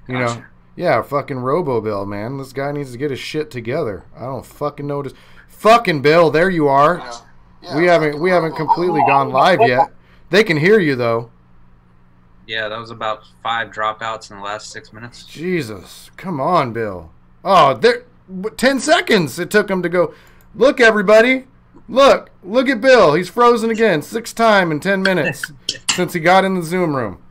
You know, Gotcha. yeah, fucking Robo Bill, man. This guy needs to get his shit together. I don't fucking notice. Fucking Bill, there you are. We haven't completely gone live yet. They can hear you though. Yeah, that was about 5 dropouts in the last 6 minutes. Jesus, come on, Bill. Oh, there. 10 seconds it took him to go. Look, everybody. Look at Bill. He's frozen again. 6 times in 10 minutes since he got in the Zoom room.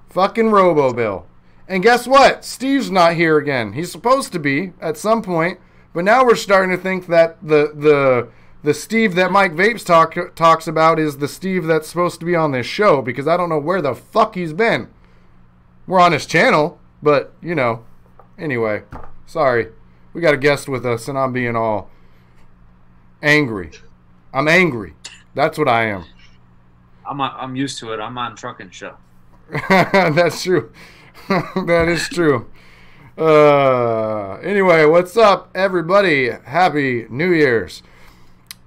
Fucking Robo Bill. And guess what? Steve's not here again. He's supposed to be at some point, but now we're starting to think that the Steve that Mike Vapes talks about is the Steve that's supposed to be on this show, because I don't know where the fuck he's been. We're on his channel, but you know. Anyway, sorry. We got a guest with us, and I'm being all angry. I'm angry. That's what I am. I'm used to it. I'm on trucking show. That's true. That is true. Anyway, what's up, everybody? Happy New Year's.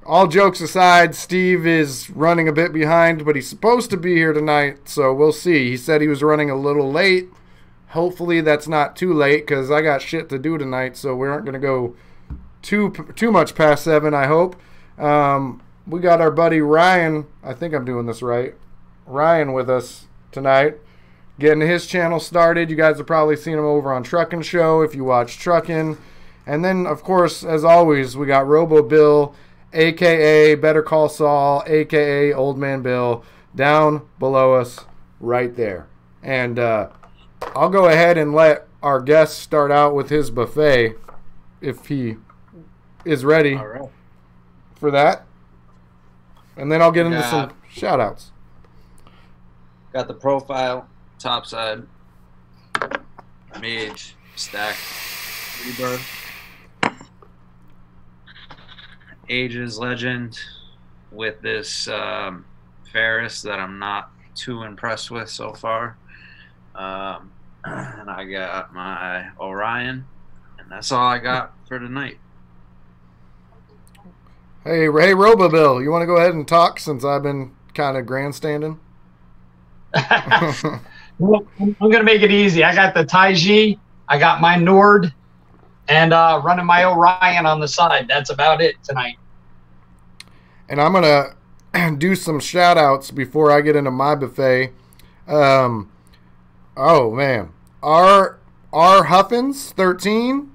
All jokes aside, Steve is running a bit behind, but he's supposed to be here tonight, so we'll see. He said he was running a little late. Hopefully that's not too late, because I got shit to do tonight, so we aren't going to go too much past 7, I hope. We got our buddy Ryan, I think I'm doing this right, Ryan with us tonight, getting his channel started. You guys have probably seen him over on Truckin' Show if you watch Truckin'. And then, of course, as always, we got Robo Bill, a.k.a. Better Call Saul, a.k.a. Old Man Bill, down below us right there. And I'll go ahead and let our guest start out with his buffet if he is ready for that. And then I'll get into some shout-outs. Got the profile, top side, mage, stack, rebirth, ages legend with this Ferris that I'm not too impressed with so far. And I got my Orion, and that's all I got for tonight. Hey, Robobill, you want to go ahead and talk since I've been kind of grandstanding? Well, I'm going to make it easy. I got the Taiji, I got my Nord, and running my Orion on the side. That's about it tonight. And I'm going to do some shout outs before I get into my buffet. Oh, man. R. Huffins 13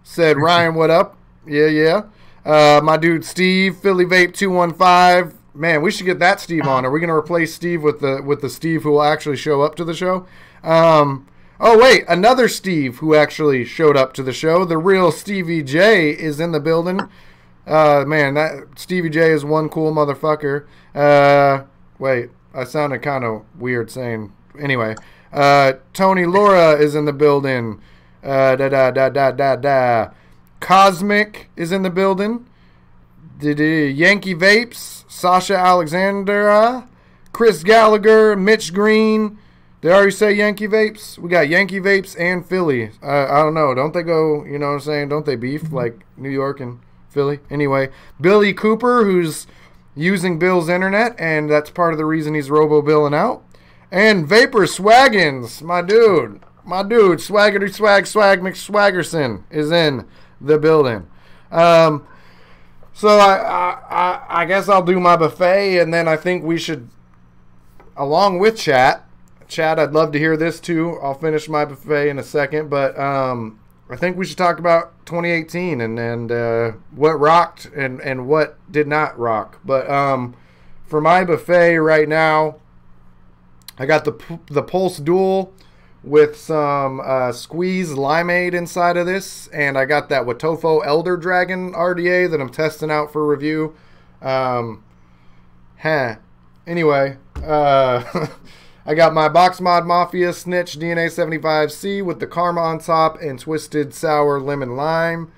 said, Ryan, what up? Yeah. My dude Steve, Philly Vape 215. Man, we should get that Steve on. Are we going to replace Steve with the Steve who will actually show up to the show? Oh, wait. Another Steve who actually showed up to the show. The real Stevie J is in the building. Man, that Stevie J is one cool motherfucker. Wait. I sounded kind of weird saying. Anyway. Tony Laura is in the building. Cosmic is in the building. Yankee Vapes, Sasha Alexandra, Chris Gallagher, Mitch Green. Did I already say Yankee Vapes? We got Yankee Vapes and Philly. I don't know. Don't they go, you know what I'm saying? Don't they beef like New York and Philly? Anyway, Billy Cooper, who's using Bill's internet, and that's part of the reason he's robo-billing out. And Vapor Swaggins, my dude, Swaggerty Swag McSwaggerson is in the building. So I guess I'll do my buffet, and then I think we should, along with chat, I'd love to hear this too. I'll finish my buffet in a second, but I think we should talk about 2018 and what rocked and what did not rock. But for my buffet right now, I got the Pulse Dual with some squeezed limeade inside of this, and I got that Watofo Elder Dragon RDA that I'm testing out for review. Anyway, I got my Box Mod Mafia Snitch DNA 75C with the Karma on top and Twisted Sour Lemon Lime.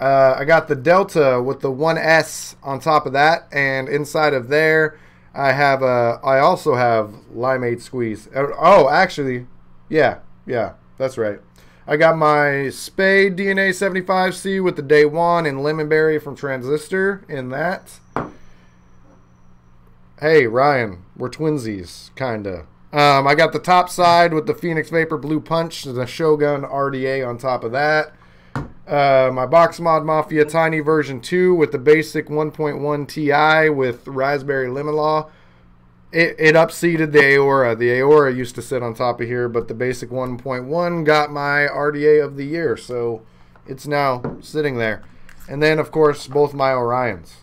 I got the Delta with the 1S on top of that, and inside of there I also have limeade squeeze. Oh, actually, yeah, that's right. I got my Spade DNA 75C with the Day One and Lemonberry from Transistor in that. Hey, Ryan, we're twinsies, kinda. I got the top side with the Phoenix Vapor Blue Punch, the Shogun RDA on top of that. My Box Mod Mafia Tiny version 2 with the basic 1.1 Ti with Raspberry Lemon Law. It upseated the Aora. The Aora used to sit on top of here, but the basic 1.1 got my RDA of the year, so it's now sitting there. And then, of course, both my Orions.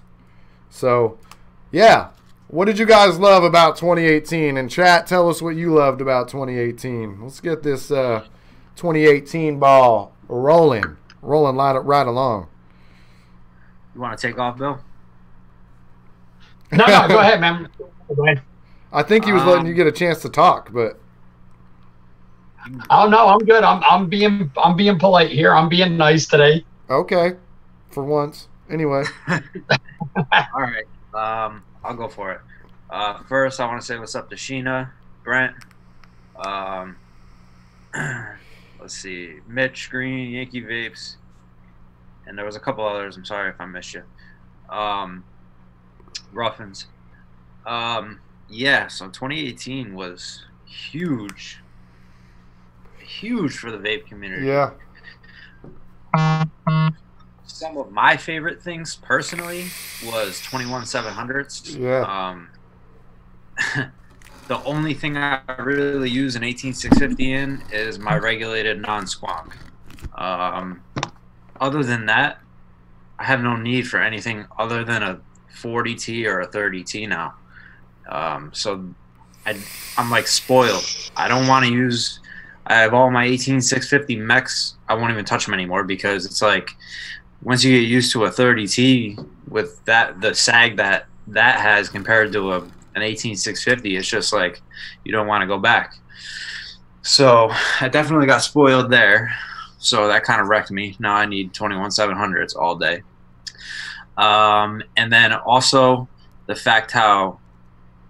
So, yeah. What did you guys love about 2018? In chat, tell us what you loved about 2018. Let's get this 2018 ball rolling right along. You want to take off, Bill? No, go ahead, man. Go ahead. I think he was letting you get a chance to talk, but oh no, I'm good. I'm being polite here. I'm being nice today. okay, for once. Anyway, All right. I'll go for it. First, I want to say what's up to Sheena, Brent. Let's see, Mitch Green, Yankee Vapes, and there was a couple others. I'm sorry if I missed you. Ruffins. Yeah, so 2018 was huge for the vape community. yeah, Some of my favorite things personally was 21700s. yeah, The only thing I really use an 18650 in is my regulated non-squonk. Other than that, I have no need for anything other than a 40T or a 30T now. So I'm like spoiled. I don't want to use. I have all my 18650 mechs. I won't even touch them anymore because it's like once you get used to a 30T with the sag that has compared to an 18650, it's just like you don't want to go back. So I definitely got spoiled there. So that kind of wrecked me. Now I need 21700s all day. And then also the fact how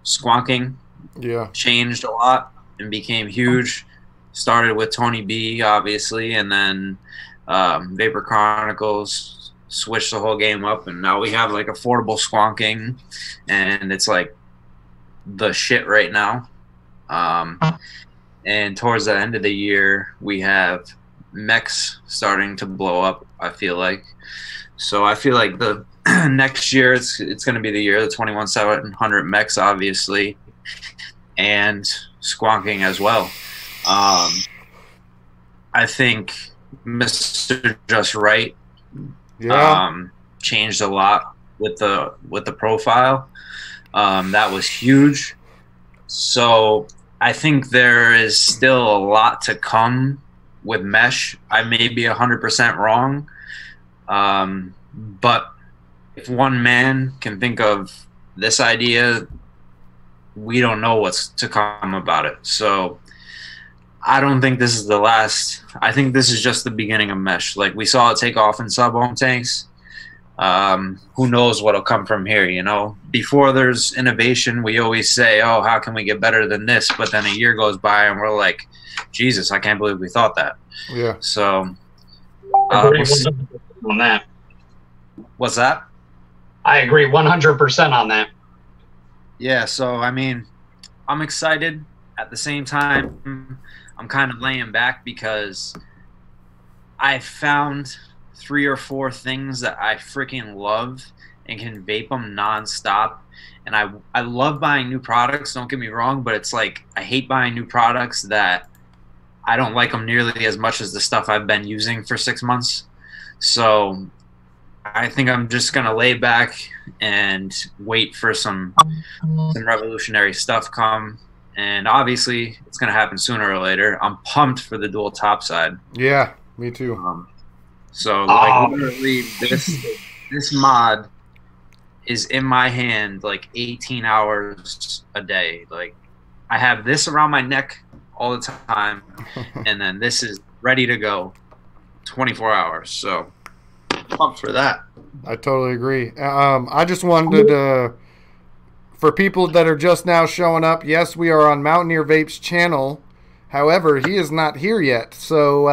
squonking yeah, changed a lot and became huge. Started with Tony B, obviously, and then Vapor Chronicles switched the whole game up, and now we have like affordable squonking, and it's like the shit right now. And towards the end of the year, we have mechs starting to blow up, I feel like. So I feel like the next year it's going to be the year of the 21700 mechs, obviously, and squonking as well. I think Mr. Just Right changed a lot with the profile. That was huge. So I think there is still a lot to come with mesh. I may be 100% wrong, but if one man can think of this idea, we don't know what's to come about it. So I don't think this is the last. I think this is just the beginning of mesh. Like we saw it take off in sub-ohm tanks. Who knows what'll come from here, you know? Before there's innovation, we always say, oh, how can we get better than this? But then a year goes by and we're like, Jesus, I can't believe we thought that. yeah. So on that. what's that? I agree 100% on that. Yeah, so I mean, I'm excited. At the same time, I'm kind of laying back because I found 3 or 4 things that I freaking love and can vape them nonstop. And I love buying new products, don't get me wrong, but it's like I hate buying new products that I don't like them nearly as much as the stuff I've been using for 6 months. So I think I'm just going to lay back and wait for some revolutionary stuff come. And obviously, it's going to happen sooner or later. I'm pumped for the dual topside. Yeah, me too. So, like, literally, this mod is in my hand, like, 18 hours a day. Like, I have this around my neck all the time, and then this is ready to go 24 hours. So, pumped for that. I totally agree. I just wanted to, for people that are just now showing up, yes, we are on Mountaineer Vapes channel. However, he is not here yet. So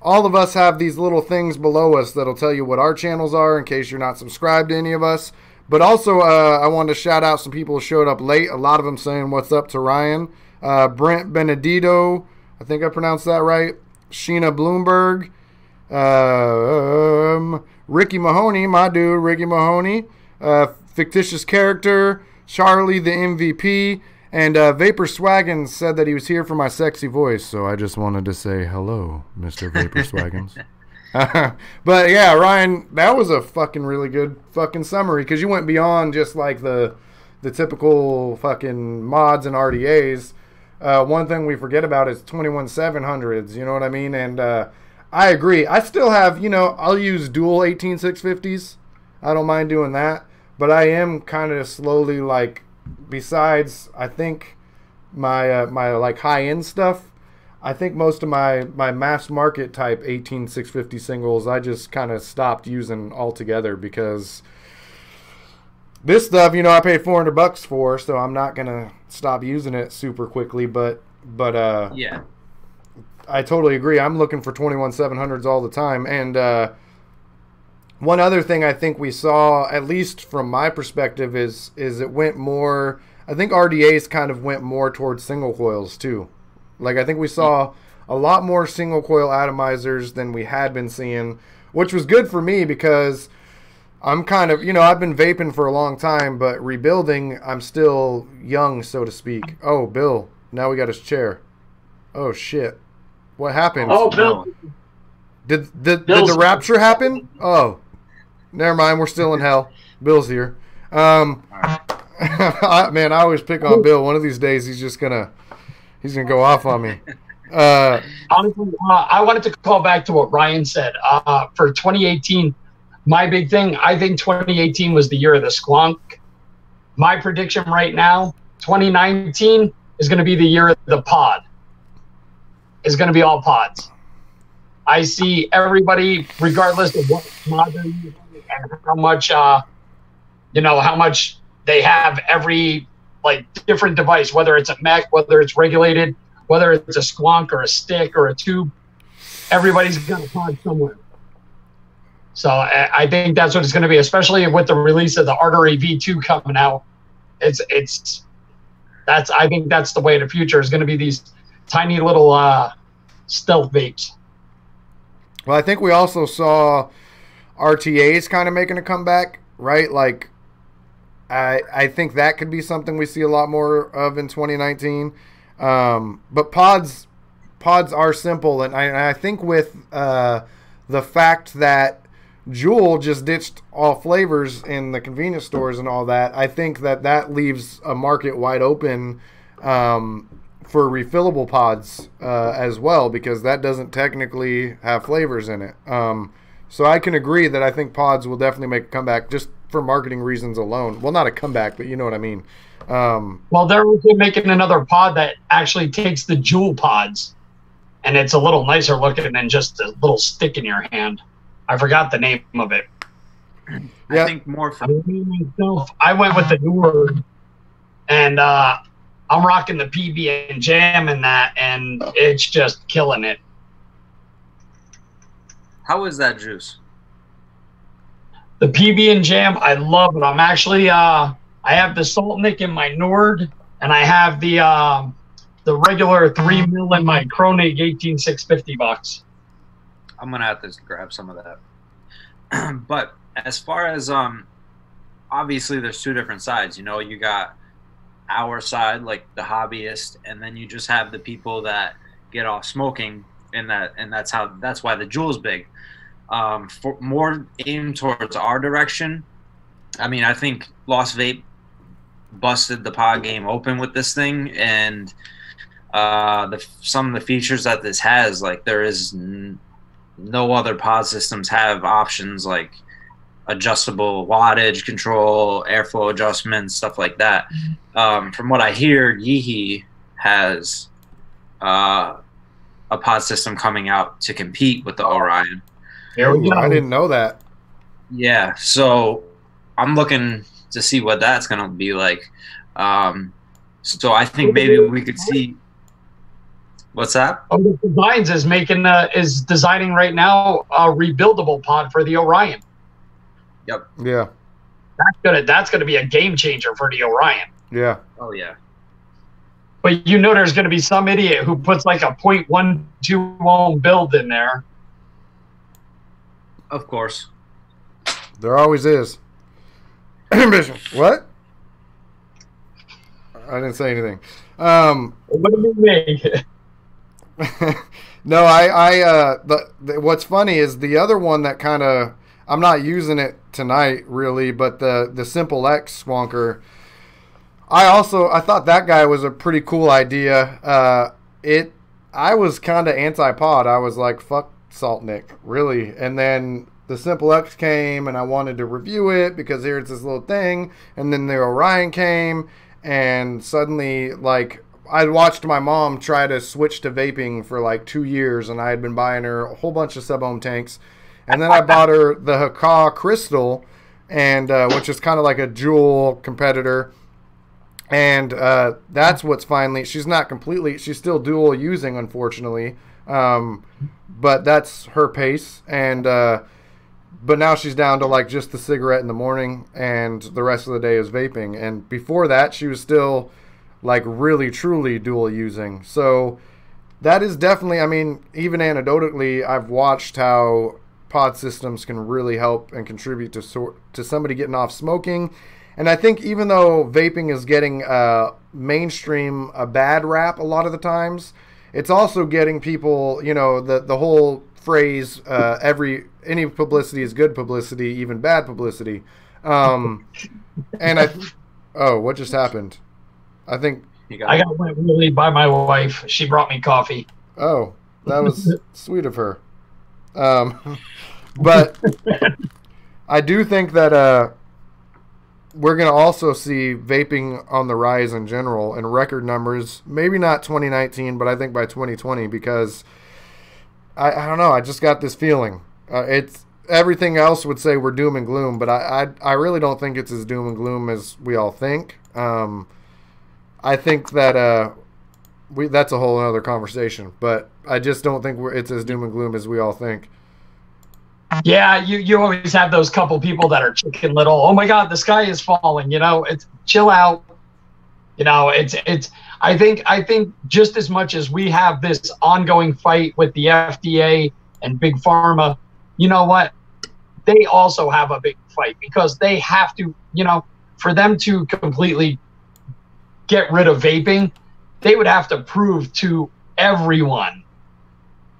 all of us have these little things below us that'll tell you what our channels are in case you're not subscribed to any of us. But also, I wanted to shout out some people who showed up late. A lot of them saying what's up to Ryan. Brent Benedito, I think I pronounced that right. Sheena Bloomberg, Ricky Mahoney, my dude, Ricky Mahoney, fictitious character, Charlie the MVP, and Vapor Swaggins said that he was here for my sexy voice, so I just wanted to say hello, Mr. Vapor Swaggins. But yeah, Ryan, that was a fucking really good fucking summary because you went beyond just like the typical fucking mods and RDAs. One thing we forget about is 21700s, you know what I mean? And I agree. I still have, I'll use dual 18650s. I don't mind doing that. But I am kind of slowly like, besides, I think my like high-end stuff, I think most of my mass market type 18650 singles, I just kind of stopped using altogether because this stuff, I paid $400 for, so I'm not going to stop using it super quickly. But yeah, I totally agree. I'm looking for 21700s all the time. And one other thing I think we saw, at least from my perspective, is it went more, I think RDAs kind of went more towards single coils too. Like I think we saw a lot more single coil atomizers than we had been seeing, which was good for me because I'm kind of, I've been vaping for a long time, but rebuilding, I'm still young, so to speak. Oh, Bill, now we got his chair. Oh, shit. What happened? Oh, Bill. Did the rapture happen? Oh, never mind. We're still in hell. Bill's here. Man, I always pick on Bill. One of these days, he's gonna go off on me. Honestly, I wanted to call back to what Ryan said. For 2018, my big thing, I think 2018 was the year of the squonk. My prediction right now, 2019 is going to be the year of the pod. It's going to be all pods. I see everybody, regardless of what mod they're using and how much, how much they have every like different device, whether it's a mech, whether it's regulated, whether it's a squonk or a stick or a tube, everybody's got a pod somewhere. So I think that's what it's going to be, especially with the release of the Artery V2 coming out. I think that's the way of the future is going to be these tiny little stealth vapes. Well, I think we also saw RTAs kind of making a comeback, right? Like, I think that could be something we see a lot more of in 2019. But pods are simple, and I think with the fact that Juul just ditched all flavors in the convenience stores and all that, I think that leaves a market wide open for refillable pods as well, because that doesn't technically have flavors in it. So I can agree that I think pods will definitely make a comeback just for marketing reasons alone. Well, not a comeback, but you know what I mean. Well, they're making another pod that actually takes the Juul pods, and it's a little nicer looking than just a little stick in your hand. I forgot the name of it. Yeah. I think more for I went with the Nord, and I'm rocking the PB and Jam in that, and it's just killing it. How is that juice? The PB and Jam, I love it. I'm actually I have the Salt Nick in my Nord, and I have the regular 3 mil in my Kronig 18650 box. I'm gonna have to grab some of that. But as far as obviously there's two different sides. You got our side, like the hobbyist, and then you just have the people that get off smoking, and that's why the Juul's big. For more aimed towards our direction. I mean, I think Lost Vape busted the pod game open with this thing, and some of the features that this has, like there is no other pod systems have options like adjustable wattage control, airflow adjustments, stuff like that. From what I hear, Yeehee has a pod system coming out to compete with the Orion. Ooh, I didn't know that. Yeah, so I'm looking to see what that's going to be like. So I think maybe we could see. What's that? Designs is designing right now a rebuildable pod for the Orion. Yep. Yeah. That's gonna be a game changer for the Orion. Yeah. Oh yeah. But you know there's going to be some idiot who puts like a .12 ohm build in there. Of course. There always is. What? I didn't say anything. What do you mean? No, what's funny is the other one that kind of, I'm not using it tonight really, but the Simple X Swonker, I thought that guy was a pretty cool idea. I was kind of anti-pod. I was like, fuck Salt Nick, really. And then the Simple X came and I wanted to review it because here's this little thing. And then the Orion came and suddenly, like, I watched my mom try to switch to vaping for like 2 years, and I had been buying her a whole bunch of sub-ohm tanks. And then I bought her the Hakka Crystal, and which is kind of like a Juul competitor. And that's what's finally, she's still dual using, unfortunately. But that's her pace. And but now she's down to like just the cigarette in the morning, and the rest of the day is vaping. And before that, she was still like really truly dual using. So that is definitely, I mean, even anecdotally, I've watched how pod systems can really help and contribute to somebody getting off smoking. And I think even though vaping is getting mainstream a bad rap a lot of the times, it's also getting people, you know, the whole phrase, any publicity is good publicity, even bad publicity. And what just happened? I think I got went really by my wife. She brought me coffee. Oh, that was sweet of her. But I do think that we're going to also see vaping on the rise in general in record numbers. Maybe not 2019, but I think by 2020, because I don't know. I just got this feeling. It's everything else would say we're doom and gloom, but I really don't think it's as doom and gloom as we all think. I think that that's a whole other conversation, but I just don't think it's as doom and gloom as we all think. Yeah, you always have those couple people that are Chicken Little. Oh my God, the sky is falling. You know, it's chill out. You know, it's. I think just as much as we have this ongoing fight with the FDA and Big Pharma, you know what? They also have a big fight because they have to. You know, for them to completely get rid of vaping, they would have to prove to everyone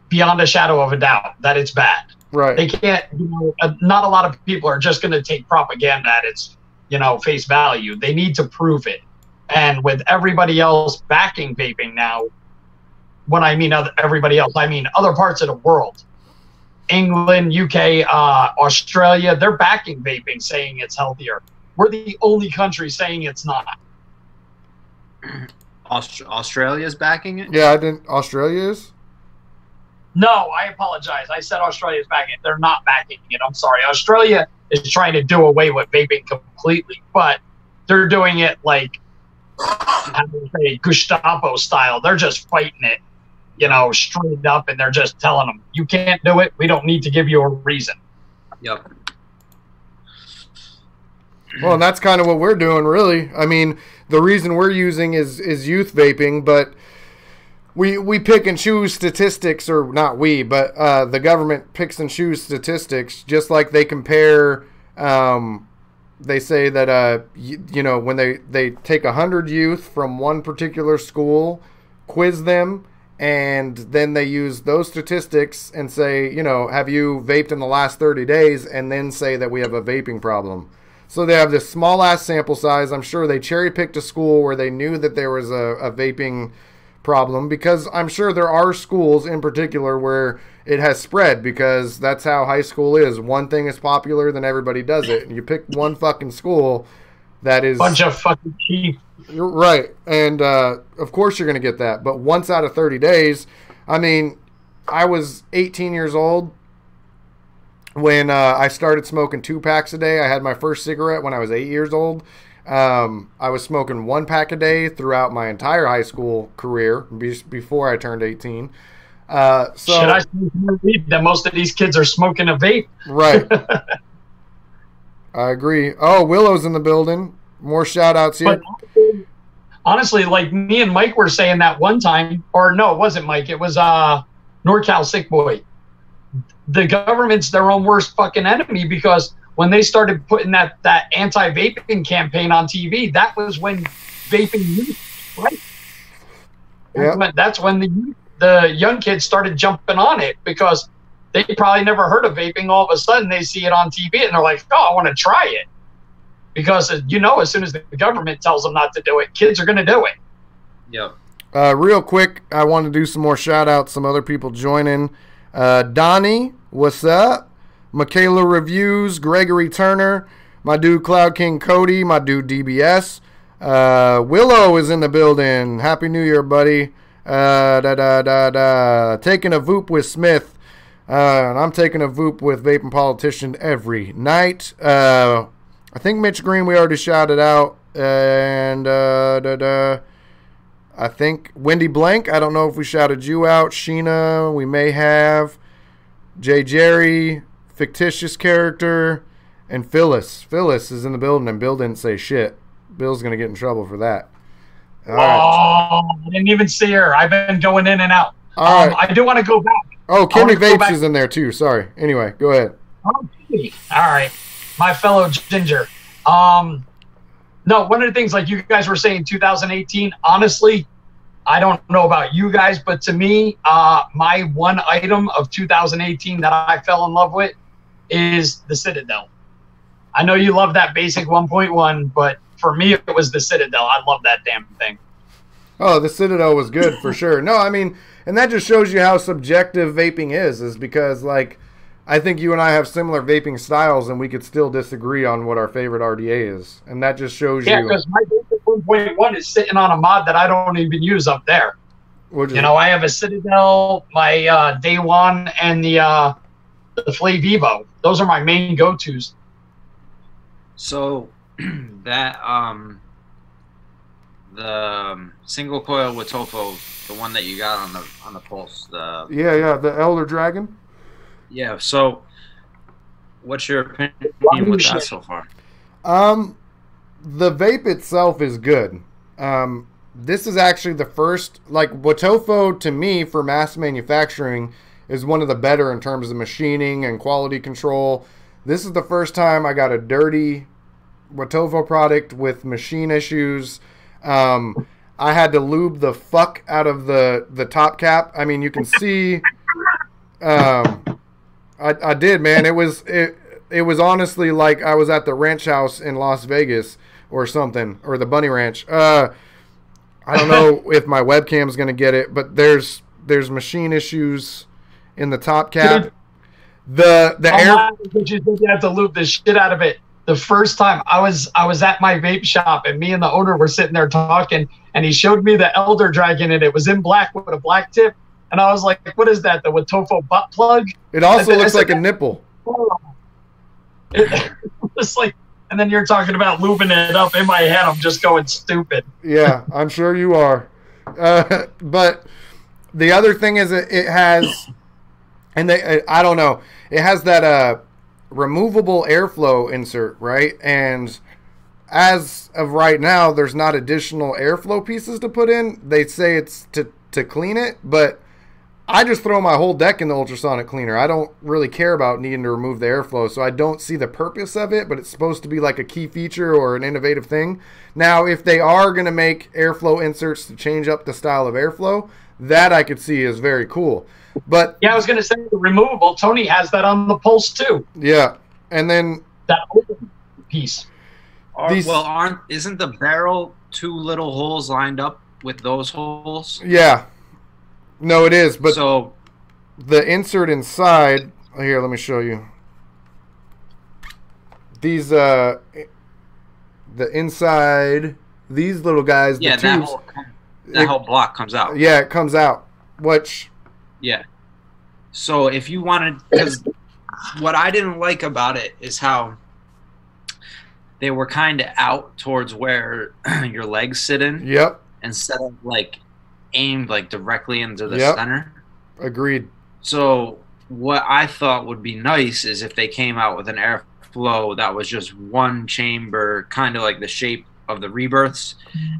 beyond a shadow of a doubt that it's bad. Right. They can't, you know, not a lot of people are just going to take propaganda at its, you know, face value. They need to prove it. And with everybody else backing vaping now, when I mean everybody else, I mean other parts of the world, England, UK, Australia, they're backing vaping, saying it's healthier. We're the only country saying it's not. Australia's backing it? Yeah, Australia is? No, I apologize. I said Australia's backing it. They're not backing it. I'm sorry. Australia is trying to do away with vaping completely, but they're doing it like, how do you say, Gestapo style. They're just fighting it, you know, straight up, and they're just telling them, you can't do it. We don't need to give you a reason. Yep. Well, and that's kind of what we're doing, really. I mean, the reason we're using is youth vaping, but we pick and choose statistics, or not we, but the government picks and chooses statistics, just like they compare. They say that you know, when they take 100 youth from one particular school, quiz them, and then they use those statistics and say, you know, have you vaped in the last 30 days, and then say that we have a vaping problem. So they have this small ass sample size. I'm sure they cherry picked a school where they knew that there was a vaping problem, because I'm sure there are schools in particular where it has spread, because that's how high school is. One thing is popular, then everybody does it. And you pick one fucking school that is bunch of fucking cheap. You're right. And of course you're going to get that. But once out of 30 days, I mean, I was 18 years old when I started smoking 2 packs a day. I had my first cigarette when I was 8 years old. I was smoking 1 pack a day throughout my entire high school career before I turned 18. So should I read that most of these kids are smoking a vape? Right. I agree. Oh, Willow's in the building. More shout outs here. But honestly, like me and Mike were saying that one time, or no, it wasn't Mike. It was NorCal Sick Boy. The government's their own worst fucking enemy, because when they started putting that anti-vaping campaign on TV, that was when vaping used, right? Yeah. That's when the young kids started jumping on it, because they probably never heard of vaping. All of a sudden, they see it on TV and they're like, "Oh, I want to try it." Because as soon as the government tells them not to do it, kids are going to do it. Yep. Real quick, I want to do some more shout outs. Some other people joining. Donnie, what's up? Michaela Reviews, Gregory Turner, my dude Cloud King Cody, my dude DBS. Willow is in the building. Happy New Year, buddy. Taking a Voop with Smith. And I'm taking a Voop with Vaping Politician every night. I think Mitch Green we already shouted out. And I think Wendy Blank, I don't know if we shouted you out. Sheena, we may have. Jay Jerry, Fictitious Character, and Phyllis. Phyllis is in the building, and Bill didn't say shit. Bill's going to get in trouble for that. All right. I didn't even see her. I've been going in and out. All right. I do want to go back. Oh, Kimmy Vapes is in there too. Sorry. Anyway, go ahead. Okay. All right. My fellow ginger. No, one of the things, like you guys were saying, 2018, honestly, I don't know about you guys, but to me, my one item of 2018 that I fell in love with is the Citadel. I know you love that basic 1.1, but for me, it was the Citadel. I love that damn thing. Oh, the Citadel was good for sure. No, I mean, and that just shows you how subjective vaping is because, like, I think you and I have similar vaping styles, and we could still disagree on what our favorite RDA is. And that just shows you. Yeah, because my basic 1.1 is sitting on a mod that I don't even use up there. I have a Citadel, my Day One, and the Flav Evo. Those are my main go-tos. So that the single coil with Topo, the one that you got on the pulse. The Elder Dragon. Yeah. So, what's your opinion with that so far? The vape itself is good. This is actually the first, like, Watofo to me for mass manufacturing is one of the better in terms of machining and quality control. This is the first time I got a dirty Watofo product with machine issues. I had to lube the fuck out of the top cap. I mean, you can see. I did, man. It was honestly like I was at the ranch house in Las Vegas or something, or the Bunny Ranch. I don't know if my webcam's gonna get it, but there's machine issues in the top cap. The air. You have to lube the shit out of it. The first time I was at my vape shop, and me and the owner were sitting there talking, and he showed me the Elder Dragon, and it was in black with a black tip. And I was like, "What is that? The Watofo butt plug?" It also looks like a nipple. It was like, and then you're talking about lubing it up. In my head, I'm just going stupid. Yeah, I'm sure you are. But the other thing is, it has, and I don't know, it has that removable airflow insert, right? And as of right now, there's not additional airflow pieces to put in. They say it's to clean it, but I just throw my whole deck in the ultrasonic cleaner. I don't really care about needing to remove the airflow, so I don't see the purpose of it, but it's supposed to be like a key feature or an innovative thing. Now, if they are going to make airflow inserts to change up the style of airflow, that I could see is very cool. But yeah, I was going to say the removable. Tony has that on the Pulse too. Yeah, and then that open piece. Isn't the barrel two little holes lined up with those holes? Yeah. No, it is, but so the insert inside here, let me show you. These the inside, these little guys, yeah, the tubes, that whole block comes out. Yeah, it comes out. Which yeah. So if you wanted, because what I didn't like about it is how they were kind of out towards where your legs sit in. Yep. Instead of like aimed like directly into the center. Agreed. So what I thought would be nice is if they came out with an airflow that was just one chamber, kind of like the shape of the rebirths,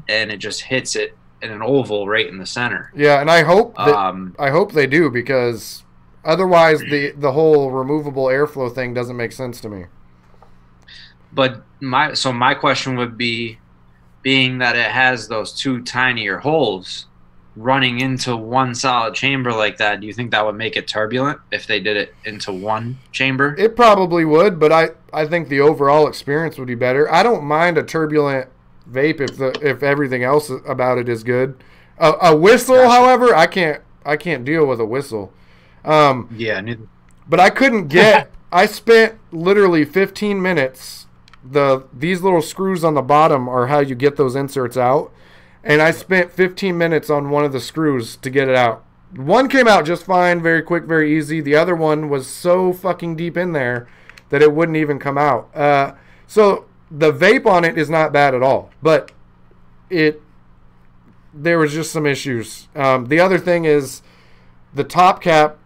and it just hits it in an oval right in the center. Yeah, and I hope they do, because otherwise the whole removable airflow thing doesn't make sense to me. But my question would be, being that it has those two tinier holes running into one solid chamber like that, do you think that would make it turbulent if they did it into one chamber? It probably would, but I think the overall experience would be better. I don't mind a turbulent vape if everything else about it is good. A whistle, gotcha. However, I can't deal with a whistle. Yeah, neither. But I couldn't get. I spent literally 15 minutes. These little screws on the bottom are how you get those inserts out, and I spent 15 minutes on one of the screws to get it out. One came out just fine, very quick, very easy. The other one was so fucking deep in there that it wouldn't even come out. So the vape on it is not bad at all, but there was just some issues. The other thing is the top cap.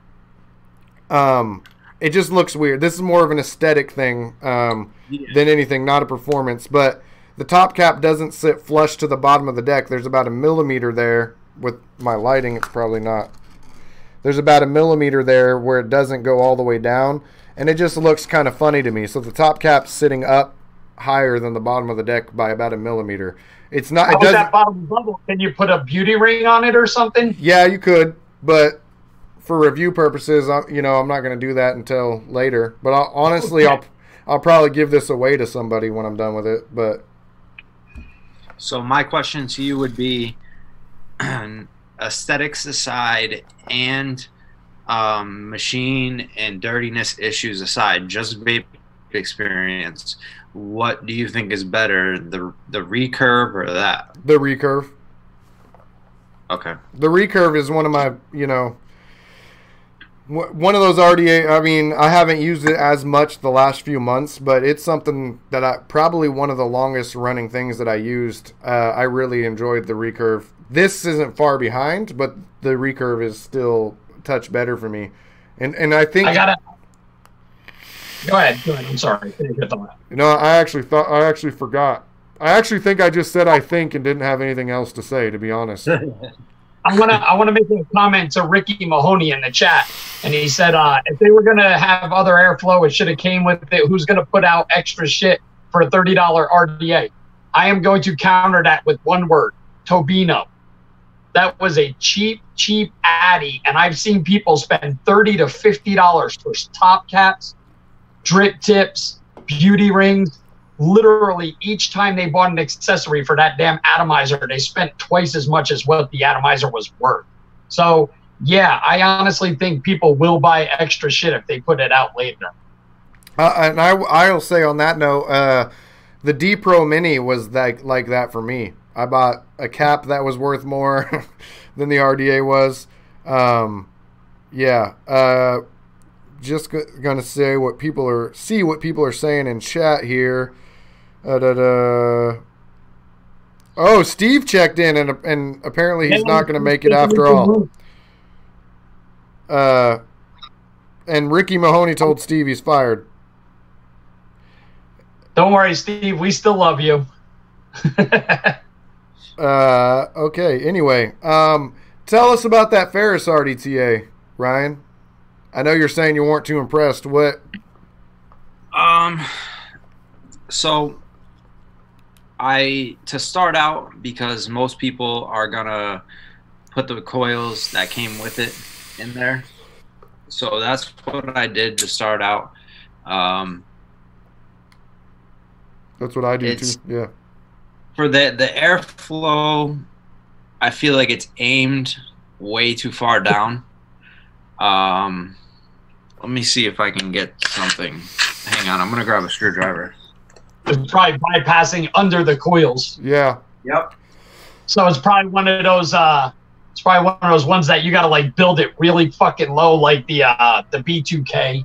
It just looks weird. This is more of an aesthetic thing than anything, not a performance. But the top cap doesn't sit flush to the bottom of the deck. There's about 1 millimeter there. With my lighting, it's probably not. There's about 1 millimeter there where it doesn't go all the way down. And it just looks kind of funny to me. So the top cap's sitting up higher than the bottom of the deck by about 1 millimeter. It's not. How is that bottom bubble? Can you put a beauty ring on it or something? Yeah, you could, but for review purposes, I'm not going to do that until later. But I'll probably give this away to somebody when I'm done with it. But so my question to you would be, aesthetics aside and machine and dirtiness issues aside, just vape experience, what do you think is better, the recurve or that? The recurve. Okay. The recurve is one of my, one of those RDA. I mean, I haven't used it as much the last few months, but it's something that probably one of the longest running things that I used. I really enjoyed the recurve. This isn't far behind, but the recurve is still a touch better for me. And I think Go ahead. I'm sorry. I actually forgot. I actually think I just said I think and didn't have anything else to say, to be honest. I want to make a comment to Ricky Mahoney in the chat, and he said if they were gonna have other airflow, it should have came with it. Who's gonna put out extra shit for a $30 RDA? I am going to counter that with one word: Tobino. That was a cheap addy, and I've seen people spend $30 to $50 for top caps, drip tips, beauty rings. Literally, each time they bought an accessory for that damn atomizer, they spent twice as much as what the atomizer was worth. So, yeah, I honestly think people will buy extra shit if they put it out later. And I'll say on that note, the D Pro Mini was like that for me. I bought a cap that was worth more than the RDA was. Just gonna say what people are saying in chat here. Oh, Steve checked in, and apparently he's not going to make it after all. And Ricky Mahoney told Steve he's fired. Don't worry, Steve. We still love you. Okay. Anyway, tell us about that Ferris RDTA, Ryan. I know you're saying you weren't too impressed. What? So to start out, because most people are gonna put the coils that came with it in there. So that's what I did to start out. That's what I do too. Yeah. For the airflow, I feel like it's aimed way too far down. Let me see if I can get something. Hang on, I'm gonna grab a screwdriver. It's probably bypassing under the coils. Yeah. Yep. So it's probably one of those. It's probably one of those ones that you gotta like build it really fucking low, like the B2K.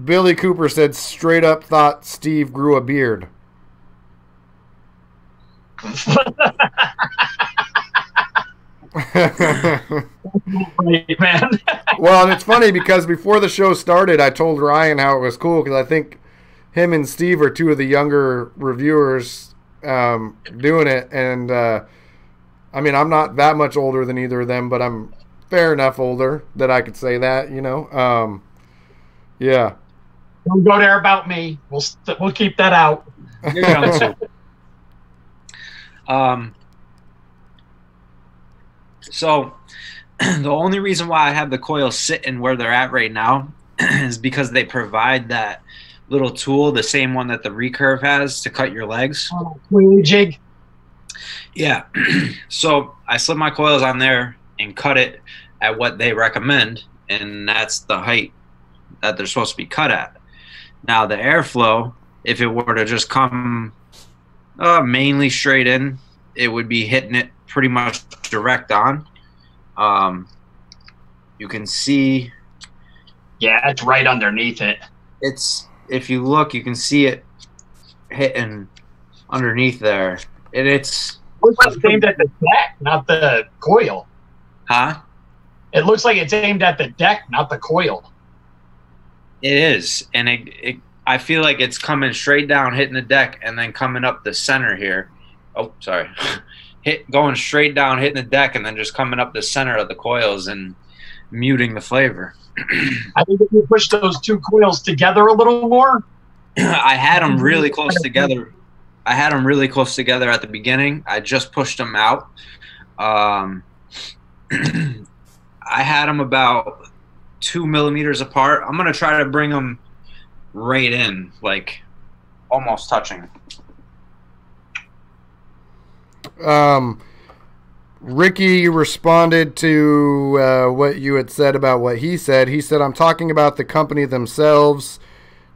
Billy Cooper said straight up thought Steve grew a beard. Man. Well, and it's funny because before the show started, I told Ryan how it was cool because I think him and Steve are two of the younger reviewers doing it, and I mean, I'm not that much older than either of them, but I'm fair enough older that I could say that, you know. Yeah. Don't go there about me. We'll keep that out. You're young too. So the only reason why I have the coils sitting where they're at right now is because they provide that little tool, the same one that the recurve has, to cut your legs. Jig. Yeah. So I slip my coils on there and cut it at what they recommend, and that's the height that they're supposed to be cut at. Now the airflow, if it were to just come mainly straight in, it would be hitting it pretty much direct on. You can see. Yeah, it's right underneath it. It's, if you look, you can see it hitting underneath there, and it's. Looks like it's aimed at the deck, not the coil. Huh? It looks like it's aimed at the deck, not the coil. It is, and I feel like it's coming straight down, hitting the deck, and then coming up the center here. Oh, sorry. Going straight down, hitting the deck, and then just coming up the center of the coils and muting the flavor. I think if you push those two coils together a little more. I had them really close together. I had them really close together at the beginning. I just pushed them out. I had them about 2 millimeters apart. I'm going to try to bring them right in, like almost touching. Ricky responded to what you had said about what he said. He said, I'm talking about the company themselves.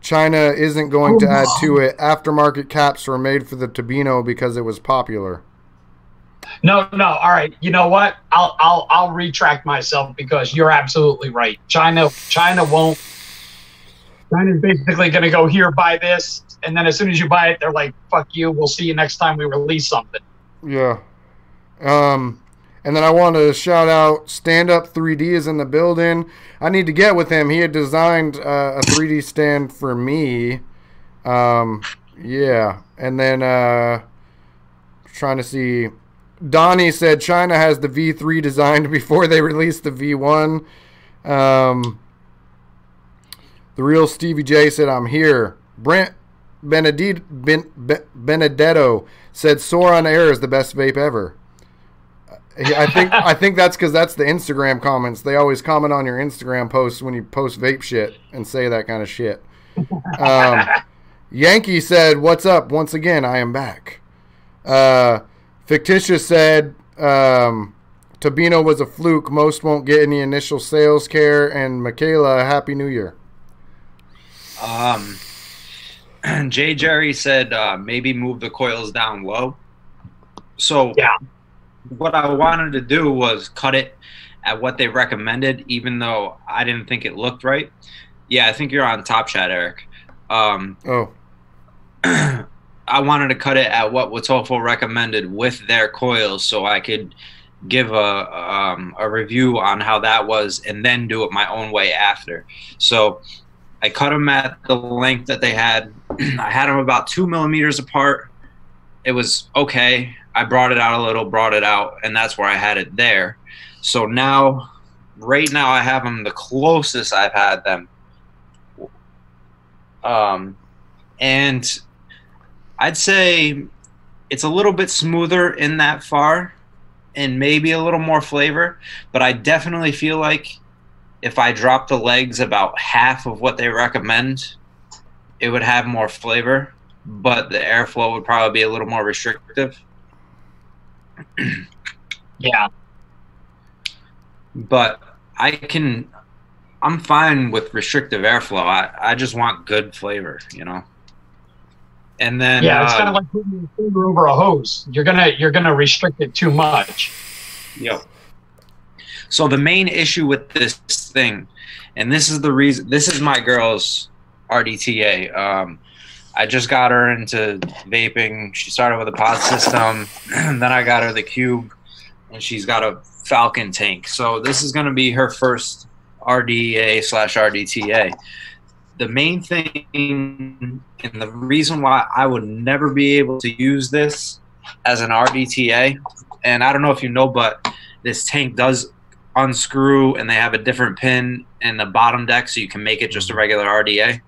China isn't going to add to it. Aftermarket caps were made for the Tobino because it was popular. No. All right. You know what? I'll retract myself, because you're absolutely right. China won't. China's basically going to go, here, buy this, and then as soon as you buy it, they're like, fuck you. We'll see you next time we release something. Yeah. And then I want to shout out Stand Up 3D is in the building. I need to get with him. He had designed a 3D stand for me. Yeah. And then trying to see. Donnie said China has the V3 designed before they released the V1. The real Stevie J said, I'm here. Brent Benedetto said Sore on Air is the best vape ever. I think that's because that's the Instagram comments. They always comment on your Instagram posts when you post vape shit and say that kind of shit. Yankee said, what's up? Once again, I am back. Fictitious said, Tobino was a fluke. Most won't get any initial sales care. And Michaela, Happy New Year. Jay Jerry said maybe move the coils down low. So yeah, what I wanted to do was cut it at what they recommended, even though I didn't think it looked right. Yeah, I think you're on Top Chat, Eric. I wanted to cut it at what Watofo recommended with their coils, so I could give a review on how that was, and then do it my own way after. So I cut them at the length that they had. I had them about 2 millimeters apart. It was okay. I brought it out a little, brought it out, and that's where I had it there. So now, right now, I have them the closest I've had them. And I'd say it's a little bit smoother in that far and maybe a little more flavor, but I definitely feel like if I drop the legs about half of what they recommend, it would have more flavor, but the airflow would probably be a little more restrictive. Yeah. But I'm fine with restrictive airflow. I just want good flavor, you know? And then yeah, it's kind of like putting your finger over a hose. You're gonna restrict it too much. Yep. So the main issue with this thing, and this is the reason, this is my girl's RDTA. I just got her into vaping. She started with a pod system, and then I got her the Cube, and she's got a Falcon tank. So this is going to be her first RDA/RDTA. the main thing and the reason why I would never be able to use this as an RDTA, and I don't know if you know, but this tank does unscrew and they have a different pin in the bottom deck so you can make it just a regular RDA.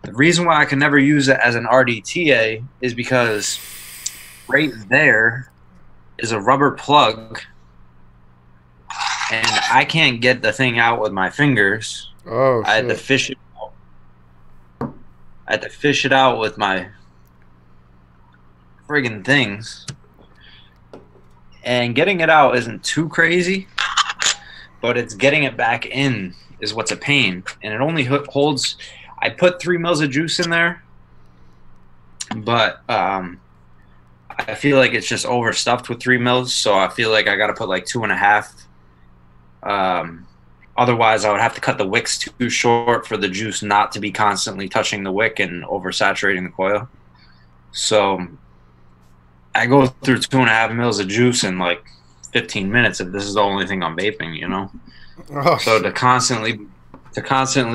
The reason why I can never use it as an RDTA is because right there is a rubber plug and I can't get the thing out with my fingers. Oh, shit. I had to fish it out. I had to fish it out with my friggin' things. And getting it out isn't too crazy, but it's getting it back in is what's a pain. And it only holds, I put 3 mils of juice in there, but I feel like it's just overstuffed with 3 mils, so I feel like I got to put like 2.5. Otherwise, I would have to cut the wicks too short for the juice not to be constantly touching the wick and oversaturating the coil. So I go through 2.5 mils of juice in like 15 minutes if this is the only thing I'm vaping, you know? Oh, so to constantly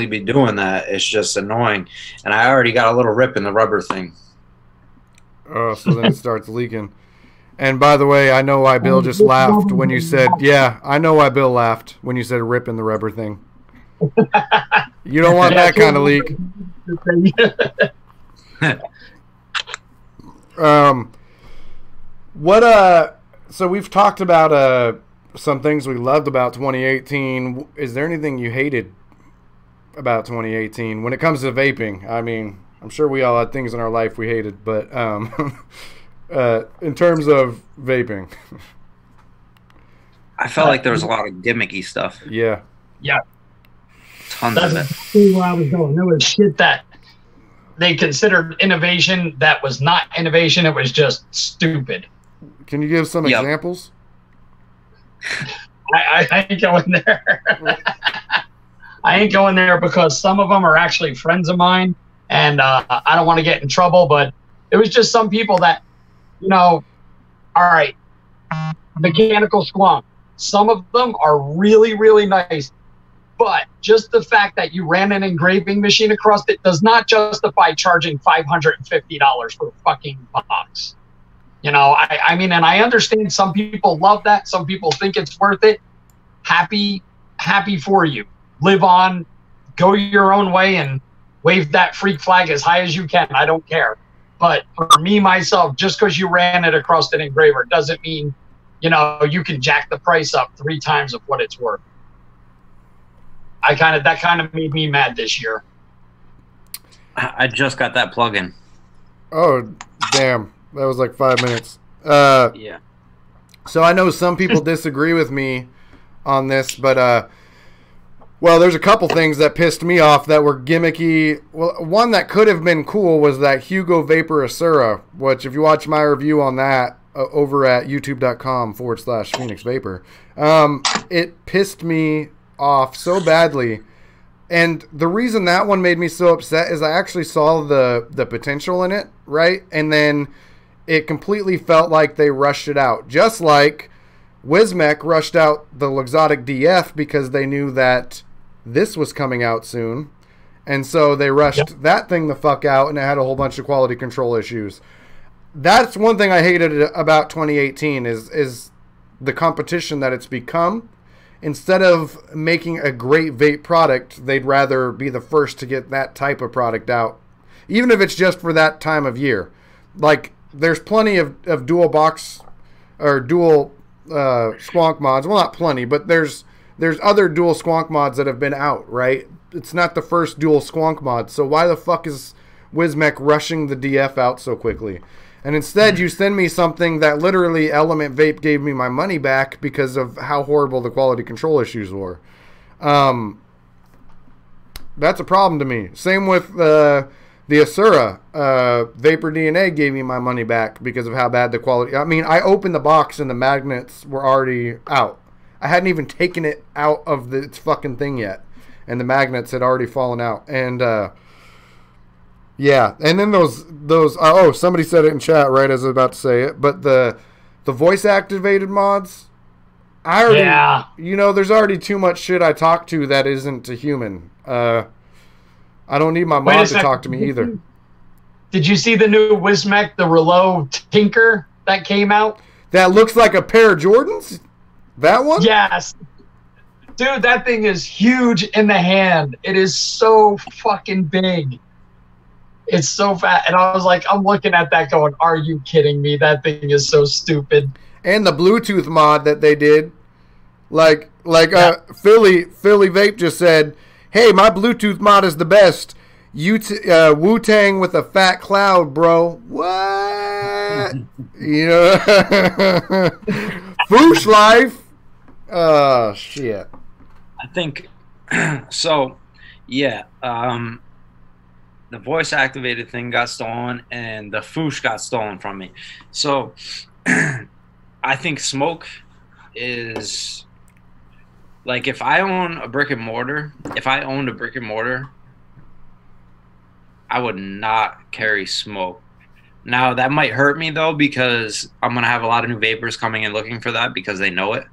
be doing that, it's just annoying. And I already got a little rip in the rubber thing. Oh, so then it starts leaking. And by the way, I know why Bill just laughed when you said, yeah, I know why Bill laughed when you said rip in the rubber thing. You don't want that kind of leak. So we've talked about some things we loved about 2018. Is there anything you hated about 2018 when it comes to vaping? I mean, I'm sure we all had things in our life we hated, but in terms of vaping, I felt like there was a lot of gimmicky stuff. Yeah. Yeah. Tons That's of it. exactly where I was going. There was shit that they considered innovation that was not innovation. It was just stupid. Can you give some examples? I ain't going there. I ain't going there because some of them are actually friends of mine, and I don't want to get in trouble, but it was just some people that, you know, all right, mechanical squonk. Some of them are really, really nice, but just the fact that you ran an engraving machine across it does not justify charging $550 for a fucking box. You know, I mean, and I understand some people love that. Some people think it's worth it. Happy for you. Live on, go your own way, and wave that freak flag as high as you can. I don't care. But for me, myself, just because you ran it across an engraver doesn't mean, you know, you can jack the price up 3 times of what it's worth. That kind of made me mad this year. I just got that plug-in. Oh, damn. That was like 5 minutes. Yeah. So I know some people disagree with me on this, but well, there's a couple things that pissed me off that were gimmicky. Well, one that could have been cool was that Hugo Vapor Asura, which if you watch my review on that over at youtube.com/Phoenix Vapor, it pissed me off so badly. And the reason that one made me so upset is I actually saw the potential in it, right? And then it completely felt like they rushed it out. Just like Wismec rushed out the Luxottic DF because they knew that this was coming out soon. And so they rushed that thing the fuck out, and it had a whole bunch of quality control issues. That's one thing I hated about 2018 is the competition that it's become. Instead of making a great vape product, they'd rather be the first to get that type of product out, even if it's just for that time of year. Like, there's plenty of dual box or dual squonk mods. Well, not plenty, but there's other dual squonk mods that have been out, right? It's not the first dual squonk mod, so why the fuck is Wismec rushing the DF out so quickly? And instead, you send me something that literally Element Vape gave me my money back because of how horrible the quality control issues were. That's a problem to me. Same with the Asura. Vapor DNA gave me my money back because of how bad the quality... I mean, I opened the box and the magnets were already out. I hadn't even taken it out of its fucking thing yet. And the magnets had already fallen out. And... yeah, and then those oh, somebody said it in chat right as I was about to say it, but the voice activated mods, I already, you know, there's already too much shit I talk to that isn't a human. I I don't need my mom to talk to me either. Did you see the new Wismec, the Relo Tinker that came out? That looks like a pair of Jordans? That one? Yes. Dude, that thing is huge in the hand. It is so fucking big. It's so fat. And I was like, I'm looking at that going, are you kidding me? That thing is so stupid. And the Bluetooth mod that they did. Like Philly Vape just said, hey, my Bluetooth mod is the best. Wu-Tang with a fat cloud, bro. What? You know? Foosh life. Oh, shit. I think, so, yeah. The voice-activated thing got stolen, and the Foosh got stolen from me. So, I think smoke is... Like, if I owned a brick and mortar, I would not carry smoke. Now, that might hurt me, though, because I'm going to have a lot of new vapors coming in looking for that because they know it.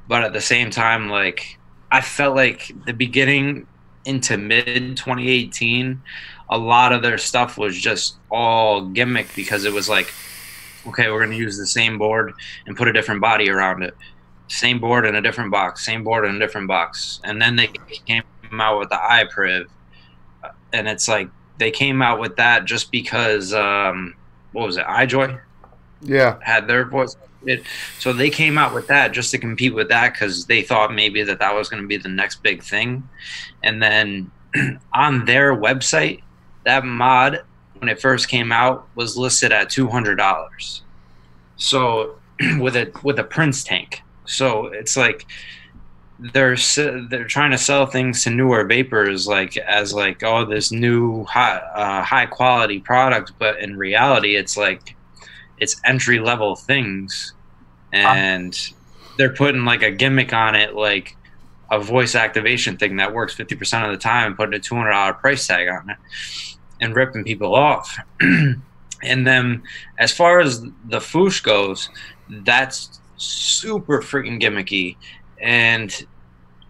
But at the same time, like, I felt like the beginning into mid-2018, a lot of their stuff was just all gimmick because it was like, okay, we're going to use the same board and put a different body around it. Same board in a different box, same board in a different box. And then they came out with the iPriv. And it's like they came out with that just because, what was it, iJoy? Yeah. Had their voice. So they came out with that just to compete with that because they thought maybe that was going to be the next big thing. And then on their website, that mod, when it first came out, was listed at $200. So with a Prince tank. So it's like they're trying to sell things to newer vapors as oh, this new high quality product, but in reality it's like it's entry level things, and they're putting like a gimmick on it, like a voice activation thing that works 50% of the time, and putting a $200 price tag on it and ripping people off. And then as far as the Foosh goes, that's super freaking gimmicky. And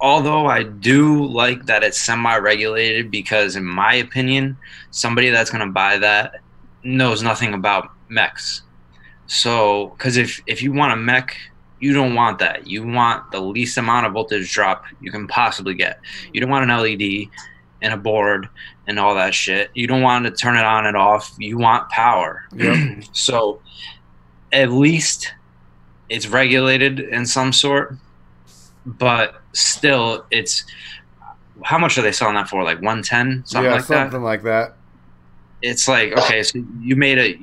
although I do like that it's semi-regulated, because in my opinion, somebody that's going to buy that knows nothing about mechs. So, because if you want a mech, you don't want that. You want the least amount of voltage drop you can possibly get. You don't want an LED and a board and all that shit. You don't want to turn it on and off. You want power. Yep. So at least it's regulated in some sort, but still, it's how much are they selling that for? Like 110, something like that. Yeah, something like that. It's like, okay, so you made a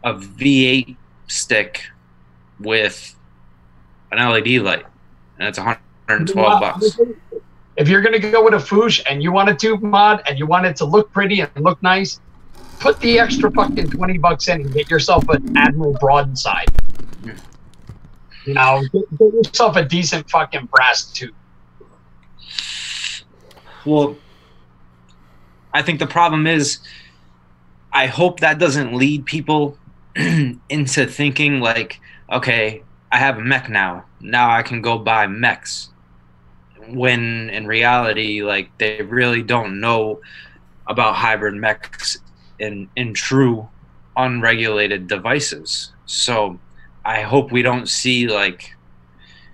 V8 stick with an LED light, and it's $112. If you're gonna go with a Foosh and you want a tube mod and you want it to look pretty and look nice, put the extra fucking $20 in and get yourself an Admiral broadside. You know, get yourself a decent fucking brass tube. Well, I think the problem is, I hope that doesn't lead people into thinking like, okay, I have a mech now. Now I can go buy mechs. When in reality, like, they really don't know about hybrid mechs in true unregulated devices. So I hope we don't see, like,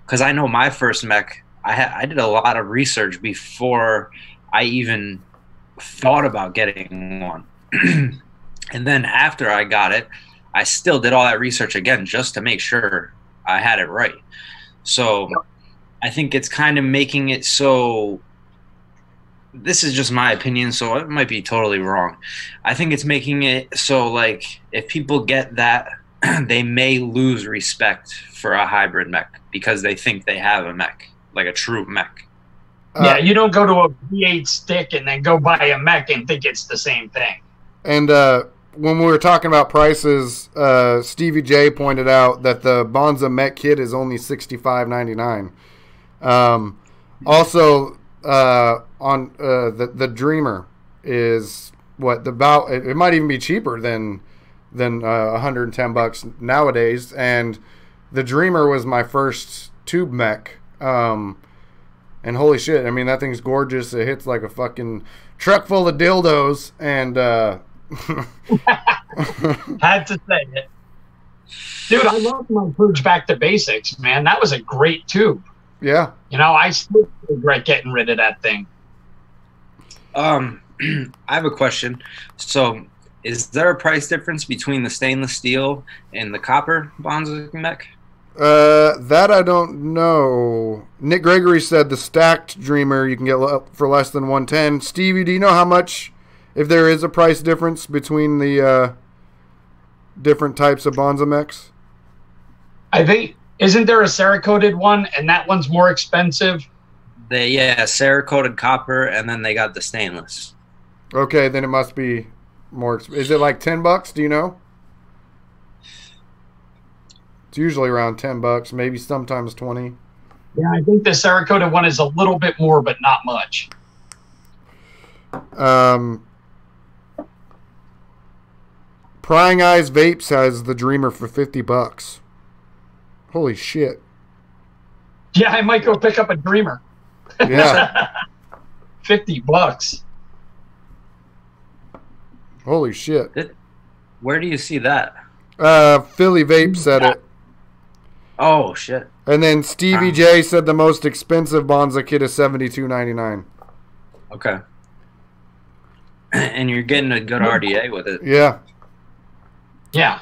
because I know my first mech, I did a lot of research before I even thought about getting one. And then after I got it, I still did all that research again just to make sure I had it right. So I think it's kind of making it so, this is just my opinion, so it might be totally wrong. I think it's making it so, like, if people get that, they may lose respect for a hybrid mech because they think they have a mech, like a true mech. Yeah, you don't go to a V8 stick and then go buy a mech and think it's the same thing. And when we were talking about prices, Stevie J pointed out that the Bonza mech kit is only $65.99. Also, on the Dreamer is about it might even be cheaper than $110 nowadays. And the Dreamer was my first tube mech, and And holy shit, I mean, that thing's gorgeous. It hits like a fucking truck full of dildos. And had to say it. Dude, I love my Purge Back to Basics, man. That was a great tube. Yeah. You know, I still regret getting rid of that thing. I have a question. So, is there a price difference between the stainless steel and the copper Bonzo mech? That I don't know. Nick Gregory said the stacked Dreamer you can get for less than 110. Stevie, do you know how much, if there is a price difference between the different types of Bonzo mechs? I think, isn't there a Cerakoted one, and that one's more expensive? Cerakoted copper, and then they got the stainless. Okay, then it must be more. Is it like $10? Do you know? It's usually around $10, maybe sometimes 20. Yeah, I think the Cerakoted one is a little bit more, but not much. Prying Eyes Vapes has the Dreamer for $50. Holy shit. Yeah, I might go pick up a Dreamer. Yeah. $50. Holy shit. Where do you see that? Philly Vape said it. Oh, shit. And then Stevie J said the most expensive Bonza kit is $72.99. Okay. And you're getting a good RDA with it. Yeah. Yeah.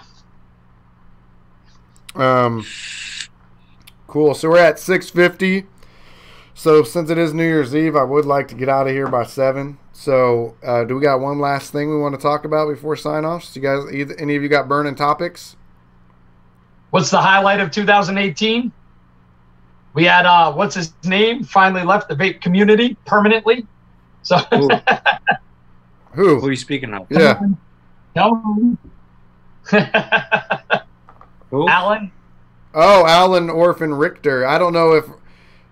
Cool. So we're at 6:50. So since it is New Year's Eve, I would like to get out of here by 7. So do we got one last thing we want to talk about before sign-offs? You guys, any of you got burning topics? What's the highlight of 2018? We had what's his name finally left the vape community permanently. So Who are you speaking of? Yeah. No. Who? Alan. Oh, Alan Orphan Richter. I don't know if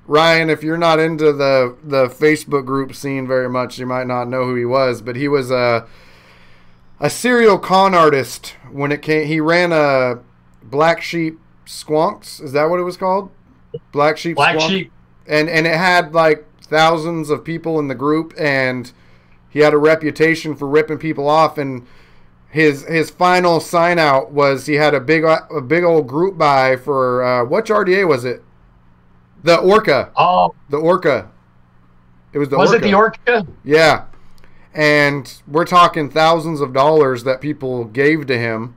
Ryan, if you're not into the Facebook group scene very much, you might not know who he was, but he was a serial con artist when it came. He ran a Black Sheep Squonks. Is that what it was called? Black Sheep Squonk? Sheep. And it had like thousands of people in the group, and he had a reputation for ripping people off. And his final sign out was he had a big old group buy for which RDA was it? The Orca. Oh, the Orca. It was the was Orca. it the Orca? Yeah. And we're talking thousands of dollars that people gave to him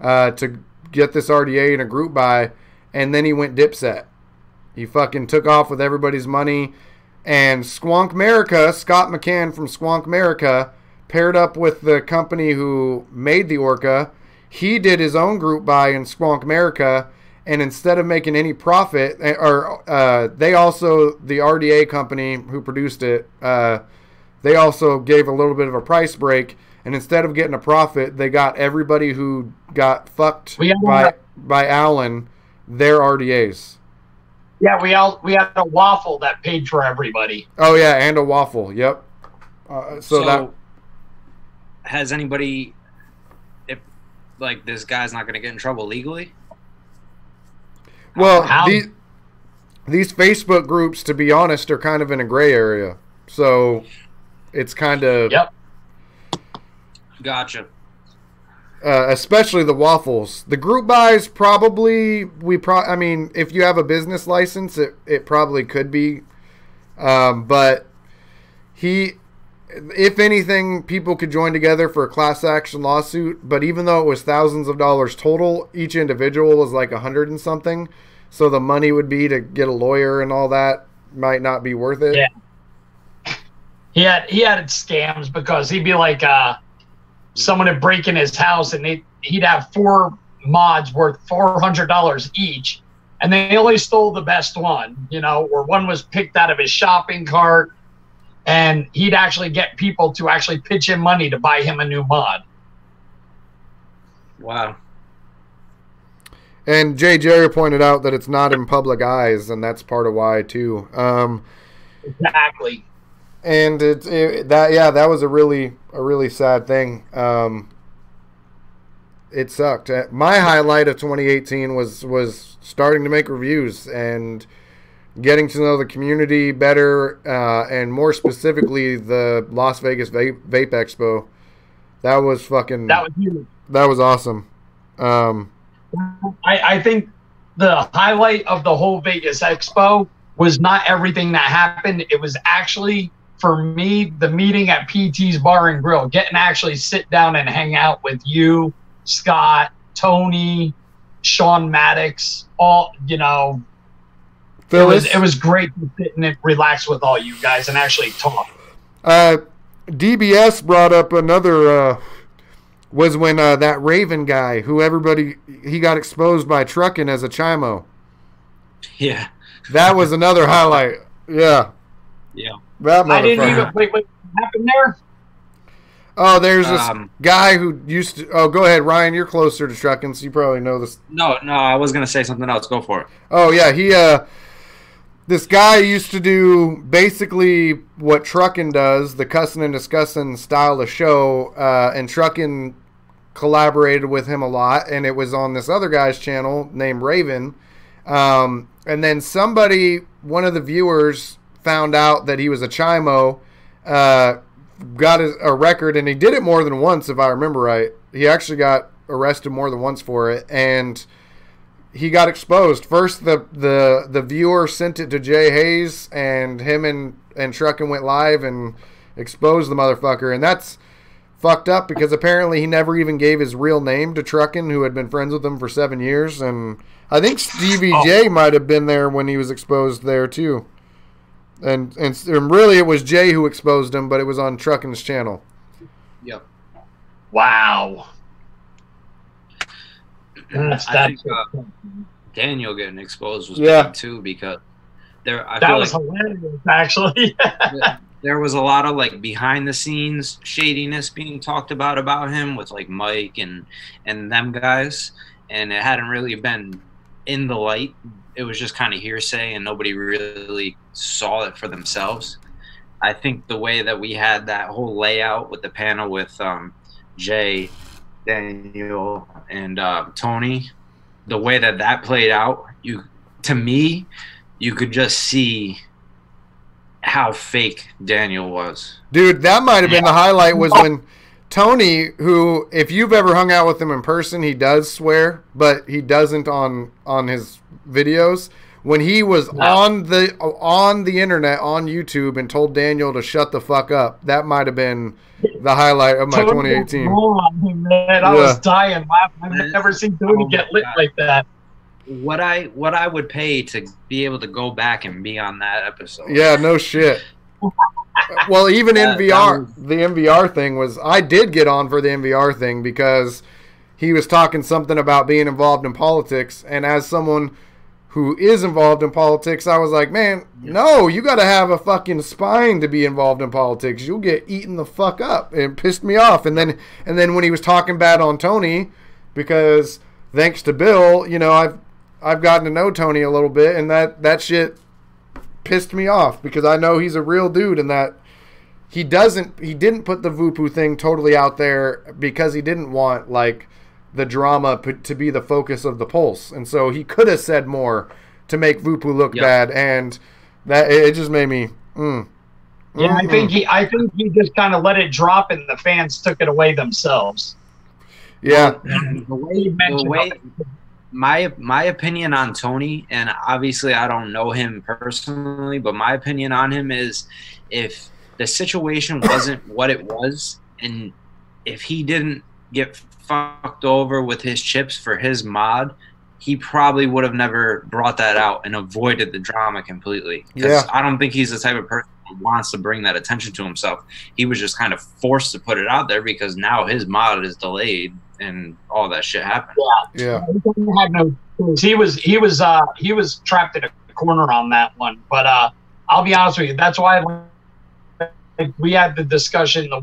to get this RDA in a group buy, and then he went dipset. He fucking took off with everybody's money, and Squonk America, Scott McCann from Squonk America, paired up with the company who made the Orca. He did his own group buy in Squonk America, and instead of making any profit, or they also, the RDA company who produced it, they also gave a little bit of a price break, and instead of getting a profit, they got everybody who got fucked by Allen their RDAs. Yeah, we had a waffle that paid for everybody. Oh yeah, and a waffle. Yep. So that has anybody, if like this guy's not going to get in trouble legally? Well, these Facebook groups, to be honest, are kind of in a gray area. So it's kind of Gotcha. Especially the waffles. The group buys probably I mean, if you have a business license, it probably could be. But if anything, people could join together for a class action lawsuit. But even though it was thousands of dollars total, each individual was like 100 and something. So the money would be to get a lawyer and all that might not be worth it. Yeah. He had scams because he'd be like, someone would break in his house and he'd have 4 mods worth $400 each, and they only stole the best one, or one was picked out of his shopping cart, and he'd actually get people to actually pitch in money to buy him a new mod. Wow. And Jay Jerry pointed out that it's not in public eyes, and that's part of why too. Exactly. And that was a really sad thing. It sucked. My highlight of 2018 was starting to make reviews and getting to know the community better, and more specifically the Las Vegas Vape Expo. That was fucking. That was huge. That was awesome. I think the highlight of the whole Vegas Expo was not everything that happened. It was actually, for me, the meeting at PT's Bar and Grill, getting to actually sit down and hang out with you, Scott, Tony, Sean Maddox, all, you know. It was great to sit and relax with all you guys and actually talk. DBS brought up another, was when that Raven guy, who he got exposed by trucking as a Chimo. Yeah. That was another highlight. Yeah. Yeah. That motherfucker. I didn't even, wait, what happened there? Oh, there's this guy who used to, go ahead, Ryan, you're closer to trucking, so you probably know this. No, I was going to say something else. Go for it. Oh, yeah, this guy used to do basically what trucking does, the cussing and discussing style of show, and trucking collaborated with him a lot, and it was on this other guy's channel named Raven. And then one of the viewers found out that he was a Chimo, got a record, and he did it more than once, if I remember right. He actually got arrested more than once for it, and he got exposed. First, the viewer sent it to Jay Hayes, and him and Truckin' went live and exposed the motherfucker. And that's fucked up because apparently he never even gave his real name to Truckin', who had been friends with him for 7 years. And I think Stevie J might have been there when he was exposed there too. And really it was Jay who exposed him, but it was on Truckin's channel. Yep. Wow. I think Daniel getting exposed was big too, because that was hilarious, actually. There was a lot of like behind the scenes shadiness being talked about him with like Mike and them guys, and it hadn't really been in the light. It was just kind of hearsay, and nobody really saw it for themselves. I think the way that we had that whole layout with the panel with Jay, Daniel, and Tony, the way that played out, to me, you could just see how fake Daniel was. Dude, that might have been the highlight, was when Tony, who, if you've ever hung out with him in person, he does swear, but he doesn't on his videos. When he was on the internet, on YouTube, and told Daniel to shut the fuck up, that might have been the highlight of my 2018. I was dying laughing. I've never seen Tony get lit like that. What I would pay to be able to go back and be on that episode. Yeah, no shit. Well, even in VR, the MVR thing was, I did get on for the MVR thing because he was talking something about being involved in politics, and as someone who is involved in politics, I was like, man, no, you got to have a fucking spine to be involved in politics. You'll get eaten the fuck up. It pissed me off. And then when he was talking bad on Tony, because thanks to Bill, you know, I've gotten to know Tony a little bit, and that shit pissed me off because I know he's a real dude, and that he didn't put the Vupu thing totally out there because he didn't want like the drama to be the focus of the Pulse, and so he could have said more to make Vupu look bad, and that it just made me. I think he just kind of let it drop, and the fans took it away themselves. Yeah, my opinion on Tony, and obviously I don't know him personally, but my opinion on him is, if the situation wasn't what it was, and if he didn't get fucked over with his chips for his mod, he probably would have never brought that out and avoided the drama completely. Because I don't think he's the type of person who wants to bring that attention to himself. He was just kind of forced to put it out there because now his mod is delayed and all that shit happened. Yeah. He was trapped in a corner on that one. But I'll be honest with you, that's why we had the discussion, the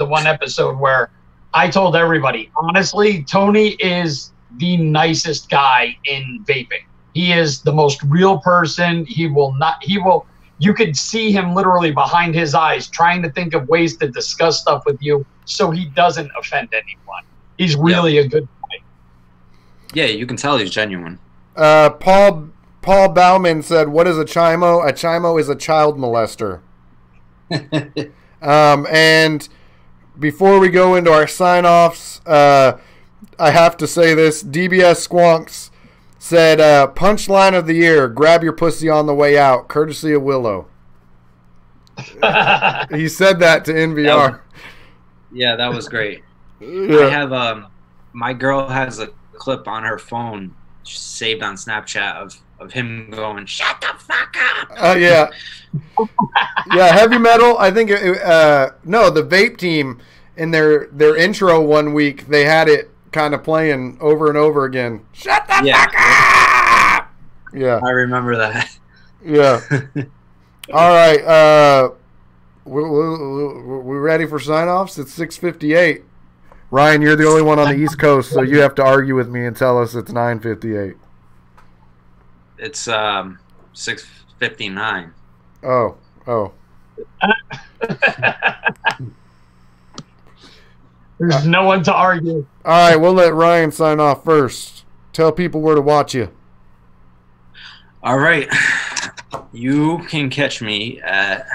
one episode where I told everybody, honestly, Tony is the nicest guy in vaping. He is the most real person. You could see him literally behind his eyes trying to think of ways to discuss stuff with you so he doesn't offend anyone. He's really a good guy. Yeah, you can tell he's genuine. Paul Paul Bauman said, "What is a chimo? A chimo is a child molester." And before we go into our sign-offs, I have to say this. DBS Squonks said, punchline of the year, grab your pussy on the way out, courtesy of Willow. He said that to NVR. That was great. Yeah. I have my girl has a clip on her phone saved on Snapchat of him going, "Shut the fuck up." Yeah. Yeah, heavy metal. I think no, the Vape team in their intro one week, they had it kind of playing over and over again. Shut the fuck up. Yeah. I remember that. Yeah. All right. We ready for sign-offs? It's 6:58. Ryan, you're the only one on the East Coast, so you have to argue with me and tell us it's 9:58. It's 6:59. Oh. There's no one to argue. All right, we'll let Ryan sign off first. Tell people where to watch you. All right. You can catch me at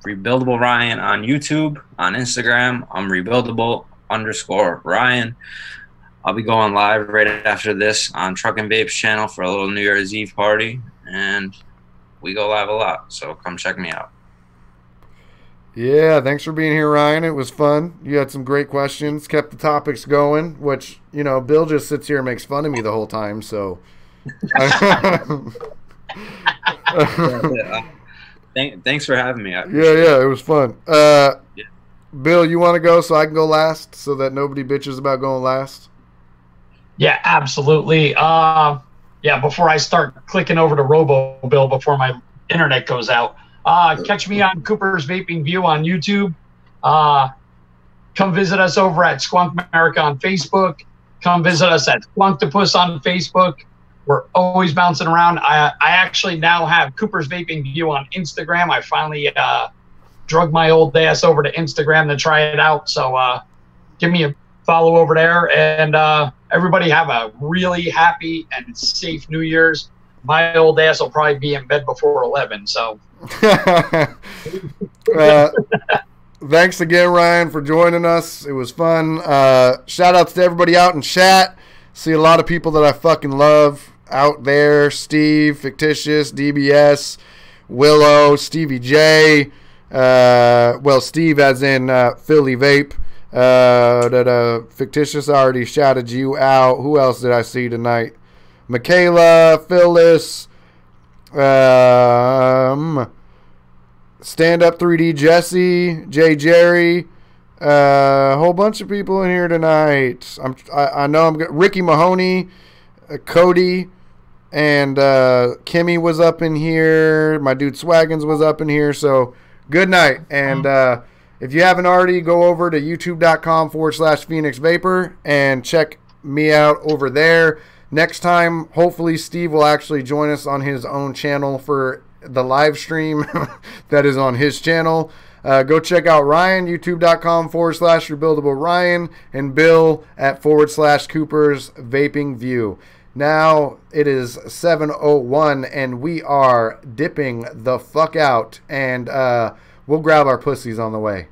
Rebuildable Ryan on YouTube, on Instagram. I'm rebuildable_Ryan. I'll be going live right after this on Truck and Vapes channel for a little New Year's Eve party, and we go live a lot, so come check me out. Yeah, thanks for being here, Ryan. It was fun. You had some great questions, kept the topics going, which, Bill just sits here and makes fun of me the whole time, so. Thanks for having me. Yeah, it was fun. Bill, you want to go so I can go last so that nobody bitches about going last? Yeah, absolutely. Before I start clicking over to Robo Bill before my internet goes out, catch me on Cooper's Vaping View on YouTube. Come visit us over at Squonk America on Facebook. Come visit us at Squonktopus on Facebook. We're always bouncing around. I actually now have Cooper's Vaping View on Instagram. I finally drug my old ass over to Instagram to try it out. So give me a follow over there. And everybody have a really happy and safe New Year's. My old ass will probably be in bed before 11. So thanks again, Ryan, for joining us. It was fun. Shout outs to everybody out in chat. See a lot of people that I fucking love out there. Steve, Fictitious, DBS, Willow, Stevie J. Steve as in Philly Vape. Fictitious already shouted you out. Who else did I see tonight? Michaela, Phyllis, Stand Up 3D Jesse, J Jerry, a whole bunch of people in here tonight. I know I'm Ricky Mahoney, Cody, and Kimmy was up in here. My dude Swaggins was up in here. So good night. And if you haven't already, go over to youtube.com/Phoenix Vapor and check me out over there. Next time, hopefully Steve will actually join us on his own channel for the live stream that is on his channel. Go check out Ryan, youtube.com/Rebuildable Ryan, and Bill at /Cooper's Vaping View. Now it is 7:01 and we are dipping the fuck out, and we'll grab our pussies on the way.